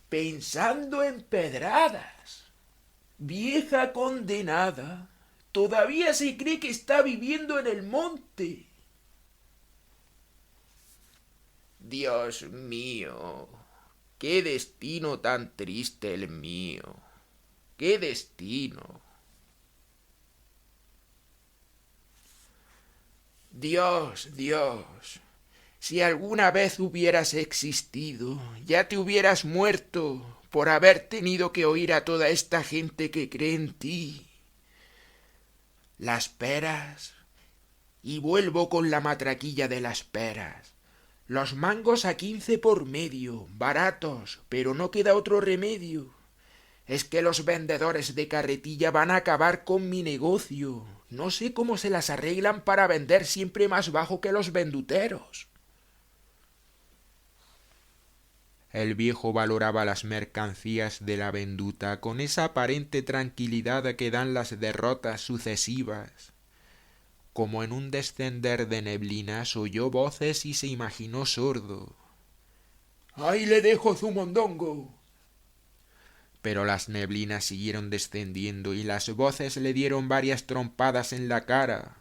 Speaker 2: Pensando en pedradas. Vieja condenada, todavía se cree que está viviendo en el monte. Dios mío, qué destino tan triste el mío. ¡Qué destino! Dios, Dios, si alguna vez hubieras existido, ya te hubieras muerto por haber tenido que oír a toda esta gente que cree en ti. Las peras. Y vuelvo con la matraquilla de las peras. Los mangos a 15 por medio, baratos, pero no queda otro remedio. Es que los vendedores de carretilla van a acabar con mi negocio. No sé cómo se las arreglan para vender siempre más bajo que los venduteros.
Speaker 1: El viejo valoraba las mercancías de la venduta con esa aparente tranquilidad que dan las derrotas sucesivas. Como en un descender de neblinas oyó voces y se imaginó sordo.
Speaker 2: ¡Ahí le dejo su mondongo!
Speaker 1: Pero las neblinas siguieron descendiendo y las voces le dieron varias trompadas en la cara.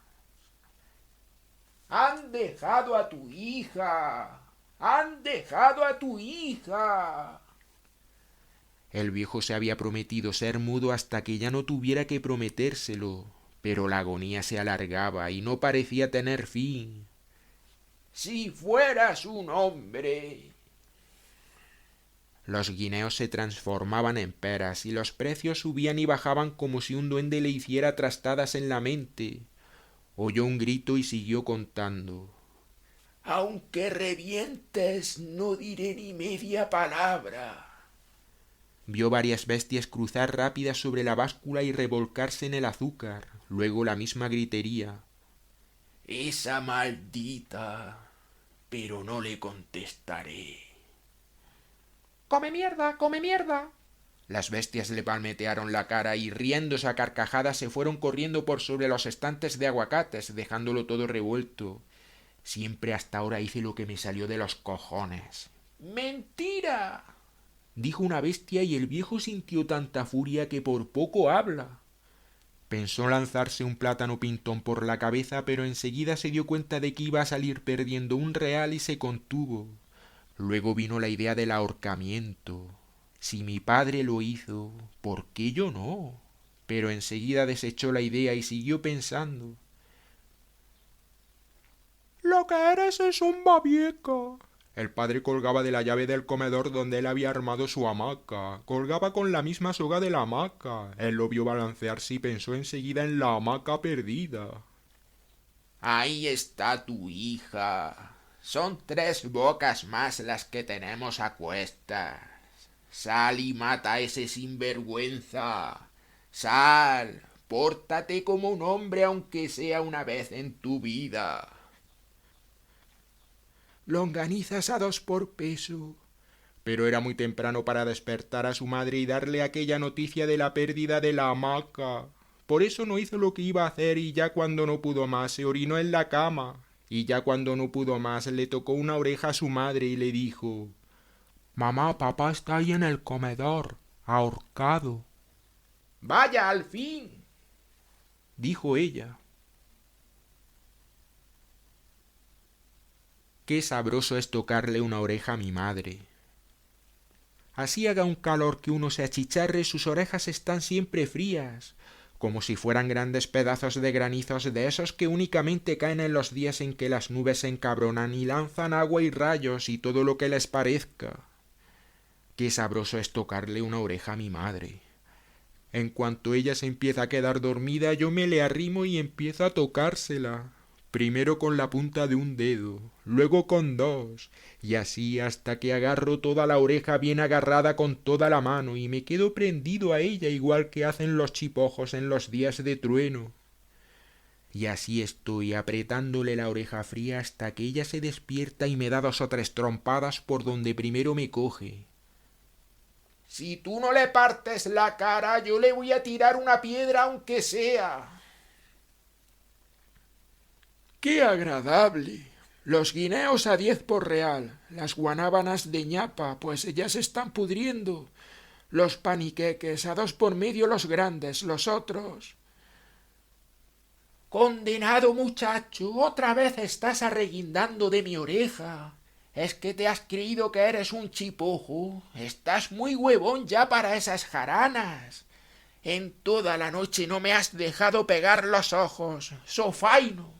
Speaker 2: ¡Han dejado a tu hija! ¡Han dejado a tu hija!
Speaker 1: El viejo se había prometido ser mudo hasta que ya no tuviera que prometérselo, pero la agonía se alargaba y no parecía tener fin.
Speaker 2: ¡Si fueras un hombre!
Speaker 1: Los guineos se transformaban en peras y los precios subían y bajaban como si un duende le hiciera trastadas en la mente. Oyó un grito y siguió contando.
Speaker 2: Aunque revientes, no diré ni media palabra.
Speaker 1: Vio varias bestias cruzar rápidas sobre la báscula y revolcarse en el azúcar, luego la misma gritería.
Speaker 2: Esa maldita. Pero no le contestaré.
Speaker 1: ¡Come mierda! ¡Come mierda! Las bestias le palmetearon la cara y, riéndose a carcajadas, se fueron corriendo por sobre los estantes de aguacates, dejándolo todo revuelto. Siempre hasta ahora hice lo que me salió de los cojones.
Speaker 2: ¡Mentira!,
Speaker 1: dijo una bestia, y el viejo sintió tanta furia que por poco habla. Pensó lanzarse un plátano pintón por la cabeza, pero enseguida se dio cuenta de que iba a salir perdiendo un real y se contuvo. Luego vino la idea del ahorcamiento. Si mi padre lo hizo, ¿por qué yo no? Pero enseguida desechó la idea y siguió pensando. Lo que eres es un babieca. El padre colgaba de la llave del comedor donde él había armado su hamaca. Colgaba con la misma soga de la hamaca. Él lo vio balancearse y pensó enseguida en la hamaca perdida.
Speaker 2: Ahí está tu hija. Son 3 bocas más las que tenemos a cuestas. Sal y mata a ese sinvergüenza. Sal, pórtate como un hombre aunque sea una vez en tu vida.
Speaker 1: Longanizas a 2 por peso. Pero era muy temprano para despertar a su madre y darle aquella noticia de la pérdida de la hamaca. Por eso no hizo lo que iba a hacer, y ya cuando no pudo más se orinó en la cama. Y ya cuando no pudo más le tocó una oreja a su madre y le dijo: «Mamá, papá está ahí en el comedor, ahorcado».
Speaker 2: «Vaya, al fin»,
Speaker 1: dijo ella. Qué sabroso es tocarle una oreja a mi madre. Así haga un calor que uno se achicharre, sus orejas están siempre frías, como si fueran grandes pedazos de granizos de esos que únicamente caen en los días en que las nubes se encabronan y lanzan agua y rayos y todo lo que les parezca. Qué sabroso es tocarle una oreja a mi madre. En cuanto ella se empieza a quedar dormida, yo me le arrimo y empiezo a tocársela. Primero con la punta de un dedo, luego con 2, y así hasta que agarro toda la oreja bien agarrada con toda la mano y me quedo prendido a ella igual que hacen los chipojos en los días de trueno. Y así estoy apretándole la oreja fría hasta que ella se despierta y me da 2 o 3 trompadas por donde primero me coge.
Speaker 2: Si tú no le partes la cara, yo le voy a tirar una piedra aunque sea. ¡Qué agradable! Los guineos a 10 por real, las guanábanas de ñapa, pues ya se están pudriendo, los paniqueques a 2 por medio los grandes, los otros. Condenado muchacho, otra vez estás arreguindando de mi oreja. ¿Es que te has creído que eres un chipojo? Estás muy huevón ya para esas jaranas. En toda la noche no me has dejado pegar los ojos, sofaino.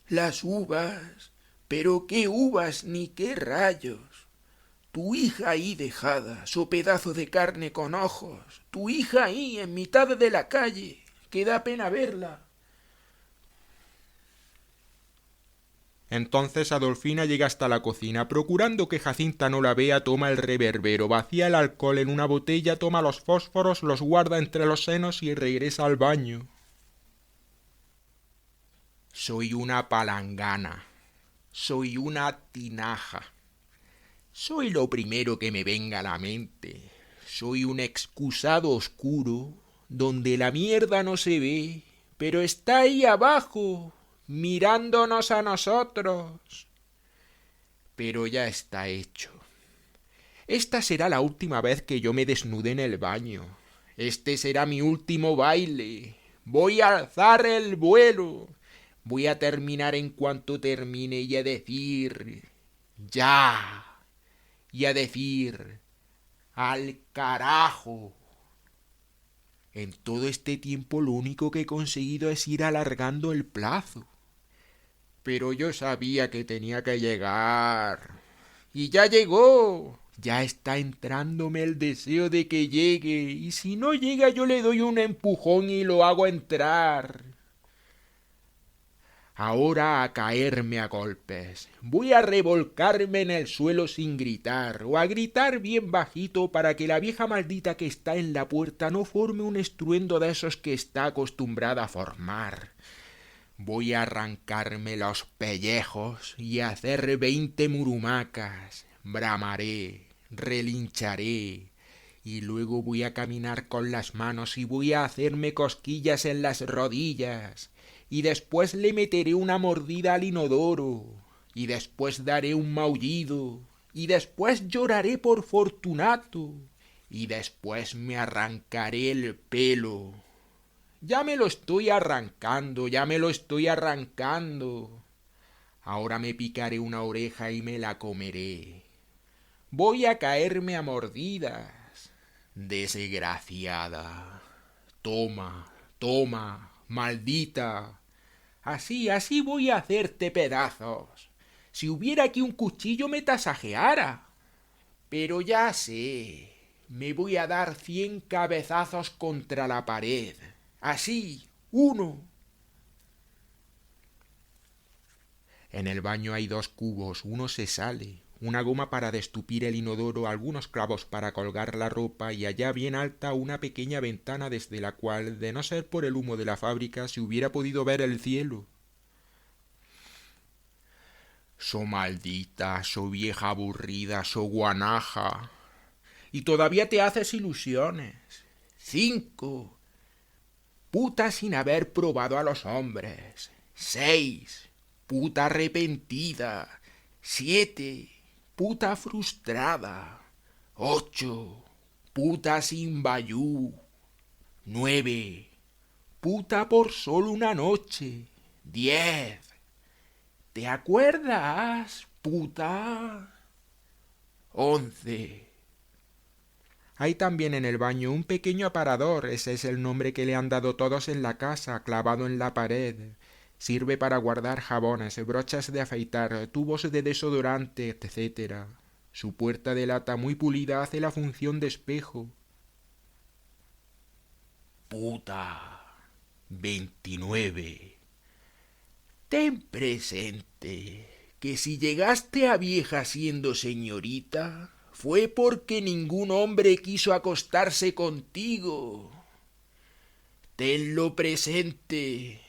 Speaker 2: Las uvas, pero qué uvas ni qué rayos. Tu hija ahí dejada, su pedazo de carne con ojos, tu hija ahí en mitad de la calle, que da pena verla.
Speaker 1: Entonces Adolfina llega hasta la cocina, procurando que Jacinta no la vea, toma el reverbero, vacía el alcohol en una botella, toma los fósforos, los guarda entre los senos y regresa al baño. Soy una palangana, soy una tinaja, soy lo primero que me venga a la mente, soy un excusado oscuro, donde la mierda no se ve, pero está ahí abajo, mirándonos a nosotros. Pero ya está hecho. Esta será la última vez que yo me desnude en el baño. Este será mi último baile. Voy a alzar el vuelo. Voy a terminar en cuanto termine y a decir ya. Y a decir al carajo. En todo este tiempo lo único que he conseguido es ir alargando el plazo. Pero yo sabía que tenía que llegar. Y ya llegó. Ya está entrándome el deseo de que llegue. Y si no llega yo le doy un empujón y lo hago entrar. Ahora a caerme a golpes. Voy a revolcarme en el suelo sin gritar, o a gritar bien bajito para que la vieja maldita que está en la puerta no forme un estruendo de esos que está acostumbrada a formar. Voy a arrancarme los pellejos y a hacer 20 murumacas. Bramaré, relincharé, y luego voy a caminar con las manos y voy a hacerme cosquillas en las rodillas. Y después le meteré una mordida al inodoro, y después daré un maullido, y después lloraré por Fortunato, y después me arrancaré el pelo. Ya me lo estoy arrancando, ya me lo estoy arrancando. Ahora me picaré una oreja y me la comeré. Voy a caerme a mordidas. Desgraciada. Toma, toma, maldita. Así voy a hacerte pedazos. Si hubiera aquí un cuchillo me tasajeara. Pero ya sé, me voy a dar 100 cabezazos contra la pared. Así, uno. En el baño hay 2 cubos, uno se sale, una goma para destupir el inodoro, algunos clavos para colgar la ropa y allá bien alta una pequeña ventana desde la cual, de no ser por el humo de la fábrica, se hubiera podido ver el cielo. So maldita, so vieja aburrida, so guanaja. Y todavía te haces ilusiones. 5. Puta sin haber probado a los hombres. 6. Puta arrepentida. 7. Puta frustrada. 8. Puta sin bayú. 9. Puta por solo una noche. 10. ¿Te acuerdas, puta? 11. Hay también en el baño un pequeño aparador, ese es el nombre que le han dado todos en la casa, clavado en la pared. Sirve para guardar jabones, brochas de afeitar, tubos de desodorante, etc. Su puerta de lata muy pulida hace la función de espejo. Puta. 29. Ten presente que si llegaste a vieja siendo señorita, fue porque ningún hombre quiso acostarse contigo. Tenlo presente.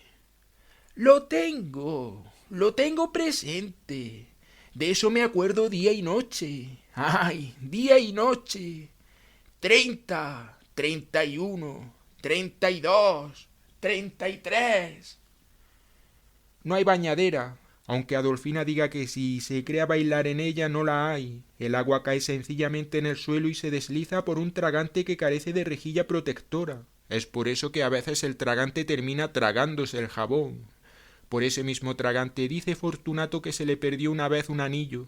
Speaker 1: Lo tengo presente. De eso me acuerdo día y noche. ¡Ay, día y noche! 30, 31, 32, 33. No hay bañadera, aunque Adolfina diga que si se cree a bailar en ella no la hay. El agua cae sencillamente en el suelo y se desliza por un tragante que carece de rejilla protectora. Es por eso que a veces el tragante termina tragándose el jabón. Por ese mismo tragante dice Fortunato que se le perdió una vez un anillo.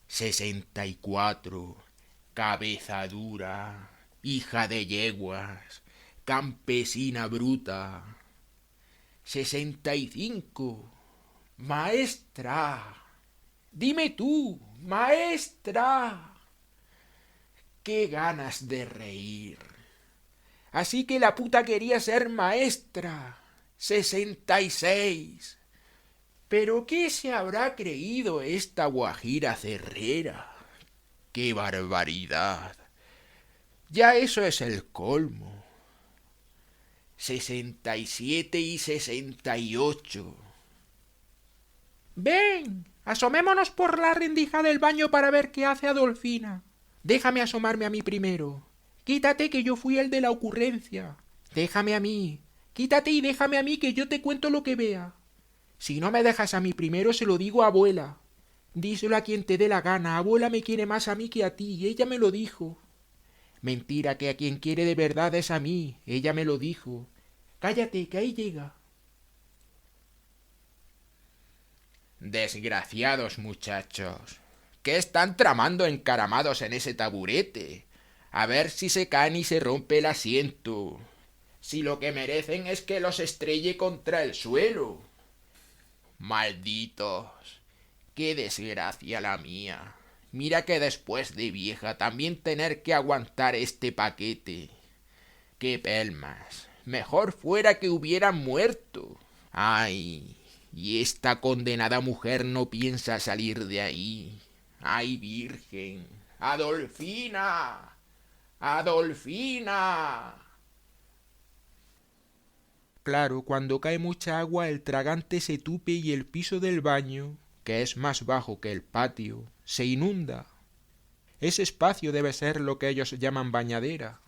Speaker 1: 64. Cabeza dura, hija de yeguas, campesina bruta. 65. Maestra. Dime tú, maestra. Qué ganas de reír. Así que la puta quería ser maestra. 66. ¿Pero qué se habrá creído esta guajira cerrera? ¡Qué barbaridad! Ya eso es el colmo. 67 y 68. Ven, asomémonos por la rendija del baño para ver qué hace Adolfina. Déjame asomarme a mí primero. Quítate que yo fui el de la ocurrencia. Déjame a mí. Quítate y déjame a mí que yo te cuento lo que vea. Si no me dejas a mí primero se lo digo a abuela. Díselo a quien te dé la gana. Abuela me quiere más a mí que a ti y ella me lo dijo. Mentira, que a quien quiere de verdad es a mí. Ella me lo dijo. Cállate, que ahí llega. Desgraciados muchachos. ¿Qué están tramando encaramados en ese taburete? A ver si se caen y se rompe el asiento. Si lo que merecen es que los estrelle contra el suelo. Malditos. Qué desgracia la mía. Mira que después de vieja también tener que aguantar este paquete. Qué pelmas.
Speaker 2: Mejor fuera que hubieran muerto. Ay, y esta condenada mujer no piensa salir de ahí. Ay, Virgen. Adolfina. Adolfina.
Speaker 1: Claro, cuando cae mucha agua el tragante se tupe y el piso del baño, que es más bajo que el patio, se inunda. Ese espacio debe ser lo que ellos llaman bañadera.